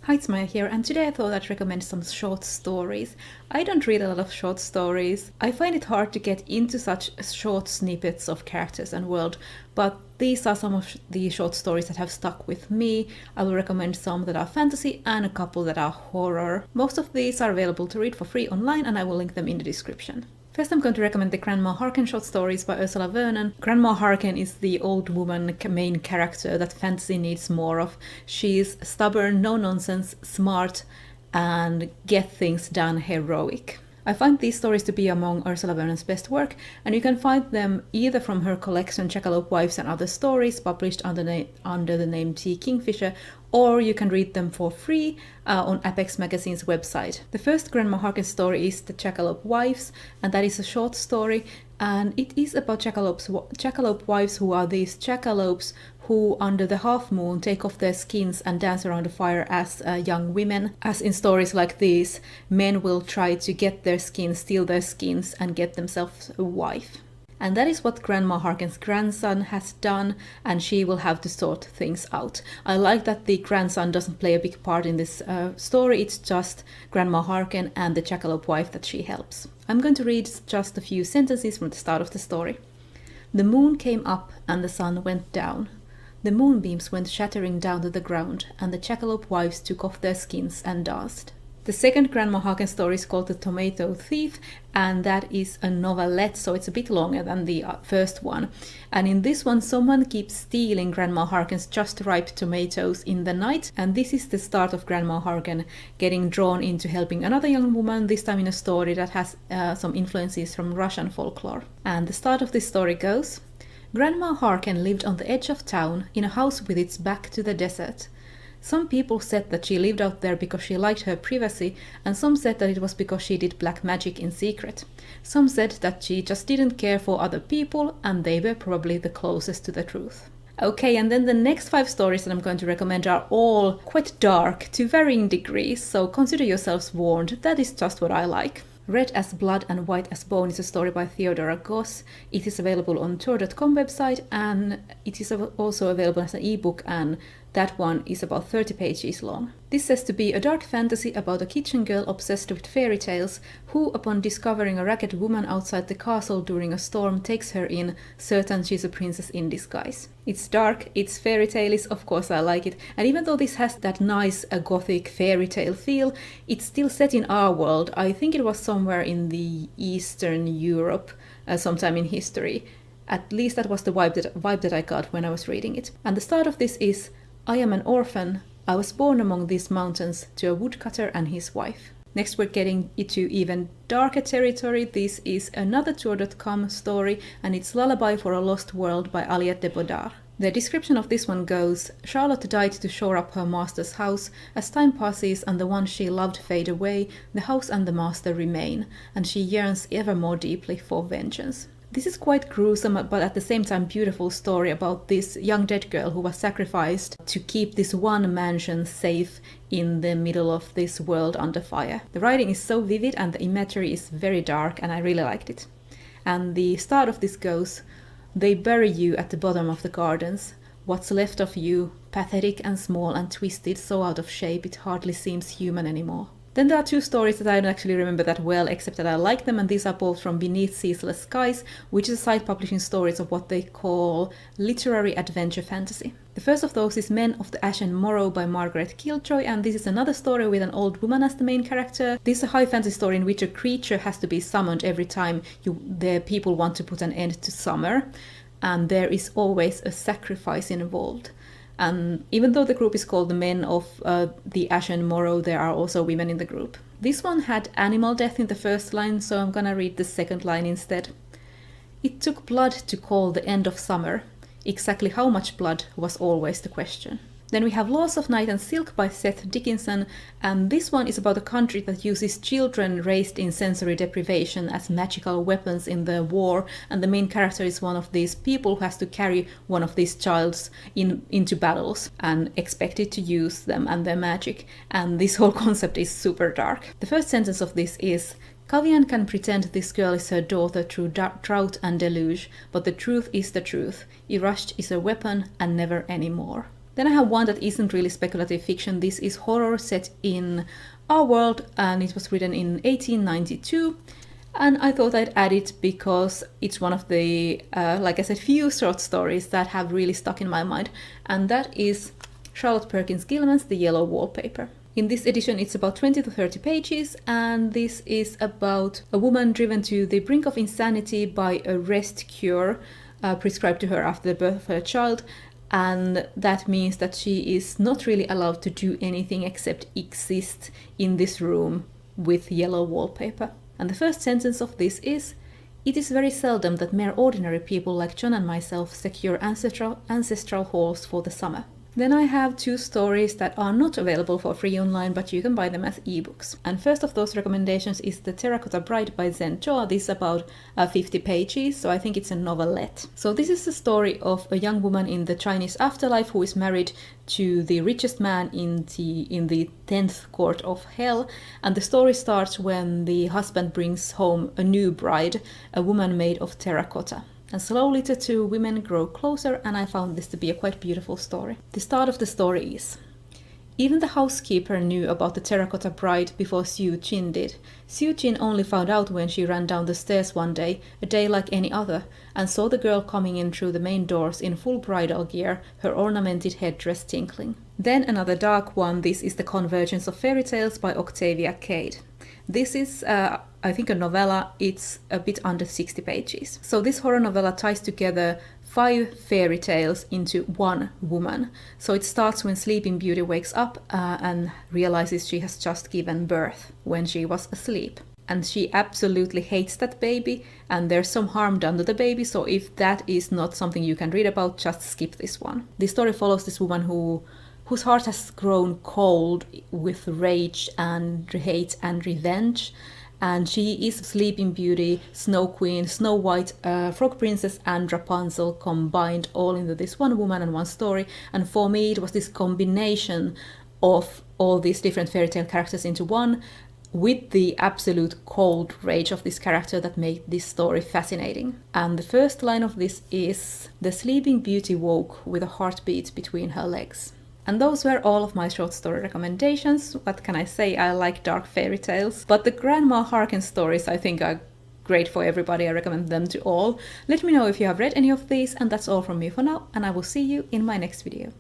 Hi, it's Maija here, and today I thought I'd recommend some short stories. I don't read a lot of short stories. I find it hard to get into such short snippets of characters and world, but these are some of the short stories that have stuck with me. I will recommend some that are fantasy and a couple that are horror. Most of these are available to read for free online, and I will link them in the description. First, I'm going to recommend the Grandma Harken short stories by Ursula Vernon. Grandma Harken is the old woman main character that fantasy needs more of. She's stubborn, no-nonsense, smart, and get things done heroic. I find these stories to be among Ursula Vernon's best work, and you can find them either from her collection Jackalope Wives and Other Stories, published under the name T. Kingfisher, or you can read them for free on Apex Magazine's website. The first Grandma Harken story is The Jackalope Wives, and that is a short story, and it is about jackalope wives, who are these jackalopes who under the half moon take off their skins and dance around a fire as young women. As in stories like these, men will try to get their skins, steal their skins, and get themselves a wife. And that is what Grandma Harken's grandson has done, and she will have to sort things out. I like that the grandson doesn't play a big part in this story, it's just Grandma Harken and the jackalope wife that she helps. I'm going to read just a few sentences from the start of the story. The moon came up and the sun went down. The moonbeams went shattering down to the ground, and the jackalope wives took off their skins and danced. The second Grandma Harken story is called The Tomato Thief, and that is a novelette, so it's a bit longer than the first one. And in this one, someone keeps stealing Grandma Harken's just ripe tomatoes in the night, and this is the start of Grandma Harken getting drawn into helping another young woman, this time in a story that has some influences from Russian folklore. And the start of this story goes: Grandma Harken lived on the edge of town, in a house with its back to the desert. Some people said that she lived out there because she liked her privacy, and some said that it was because she did black magic in secret. Some said that she just didn't care for other people, and they were probably the closest to the truth. Okay, and then the next 5 stories that I'm going to recommend are all quite dark to varying degrees, so consider yourselves warned, that is just what I like. Red as Blood and White as Bone is a story by Theodora Goss. It is available on Tor.com website, and it is also available as an ebook, and that one is about 30 pages long. This says to be a dark fantasy about a kitchen girl obsessed with fairy tales, who, upon discovering a ragged woman outside the castle during a storm, takes her in, certain she's a princess in disguise. It's dark, it's fairy tale-ish, of course I like it, and even though this has that nice gothic fairy tale feel, it's still set in our world. I think it was somewhere in the Eastern Europe, sometime in history. At least that was the vibe that I got when I was reading it. And the start of this is: I am an orphan. I was born among these mountains to a woodcutter and his wife. Next, we're getting into even darker territory. This is another Tor.com story, and it's Lullaby for a Lost World by Aliette de Bodard. The description of this one goes: Charlotte died to shore up her master's house. As time passes and the one she loved fade away, the house and the master remain, and she yearns ever more deeply for vengeance. This is quite gruesome, but at the same time beautiful story about this young dead girl who was sacrificed to keep this one mansion safe in the middle of this world under fire. The writing is so vivid and the imagery is very dark, and I really liked it. And the start of this goes: They bury you at the bottom of the gardens. What's left of you, pathetic and small and twisted, so out of shape it hardly seems human anymore. Then there are 2 stories that I don't actually remember that well, except that I like them, and these are both from Beneath Ceaseless Skies, which is a site publishing stories of what they call literary adventure fantasy. The first of those is Men of the Ashen Morrow by Margaret Killjoy, and this is another story with an old woman as the main character. This is a high fantasy story in which a creature has to be summoned every time the people want to put an end to summer, and there is always a sacrifice involved. And even though the group is called the Men of the Ashen Morrow, there are also women in the group. This one had animal death in the first line, so I'm gonna read the second line instead. It took blood to call the end of summer. Exactly how much blood was always the question. Then we have Laws of Night and Silk by Seth Dickinson, and this one is about a country that uses children raised in sensory deprivation as magical weapons in the war, and the main character is one of these people who has to carry one of these childs into battles and expected to use them and their magic, and this whole concept is super dark. The first sentence of this is: Kavian can pretend this girl is her daughter through drought and deluge, but the truth is the truth. Irasht is a weapon and never any more. Then I have one that isn't really speculative fiction. This is horror set in our world, and it was written in 1892. And I thought I'd add it because it's one of the, like I said, few short stories that have really stuck in my mind. And that is Charlotte Perkins Gilman's The Yellow Wallpaper. In this edition, it's about 20 to 30 pages, and this is about a woman driven to the brink of insanity by a rest cure prescribed to her after the birth of her child. And that means that she is not really allowed to do anything except exist in this room with yellow wallpaper. And the first sentence of this is, "It is very seldom that mere ordinary people like John and myself secure ancestral halls for the summer." Then I have two stories that are not available for free online, but you can buy them as ebooks. And first of those recommendations is The Terracotta Bride by Zen Cho. This is about 50 pages, so I think it's a novelette. So this is the story of a young woman in the Chinese afterlife who is married to the richest man in the 10th court of hell. And the story starts when the husband brings home a new bride, a woman made of terracotta. And slowly the two women grow closer, and I found this to be a quite beautiful story. The start of the story is, even the housekeeper knew about the terracotta bride before Xu Qin did. Xu Qin only found out when she ran down the stairs one day, a day like any other, and saw the girl coming in through the main doors in full bridal gear, her ornamented headdress tinkling. Then another dark one. This is The Convergence of Fairy Tales by Octavia Cade. This is, I think, a novella. It's a bit under 60 pages. So this horror novella ties together 5 fairy tales into one woman. So it starts when Sleeping Beauty wakes up and realizes she has just given birth when she was asleep. And she absolutely hates that baby, and there's some harm done to the baby, so if that is not something you can read about, just skip this one. The story follows this woman whose heart has grown cold with rage and hate and revenge. And she is Sleeping Beauty, Snow Queen, Snow White, Frog Princess and Rapunzel combined all into this one woman and one story. And for me it was this combination of all these different fairy tale characters into one, with the absolute cold rage of this character that made this story fascinating. And the first line of this is, "The Sleeping Beauty woke with a heartbeat between her legs." And those were all of my short story recommendations. What can I say? I like dark fairy tales. But the Grandma Harkin stories I think are great for everybody. I recommend them to all. Let me know if you have read any of these, and that's all from me for now, and I will see you in my next video.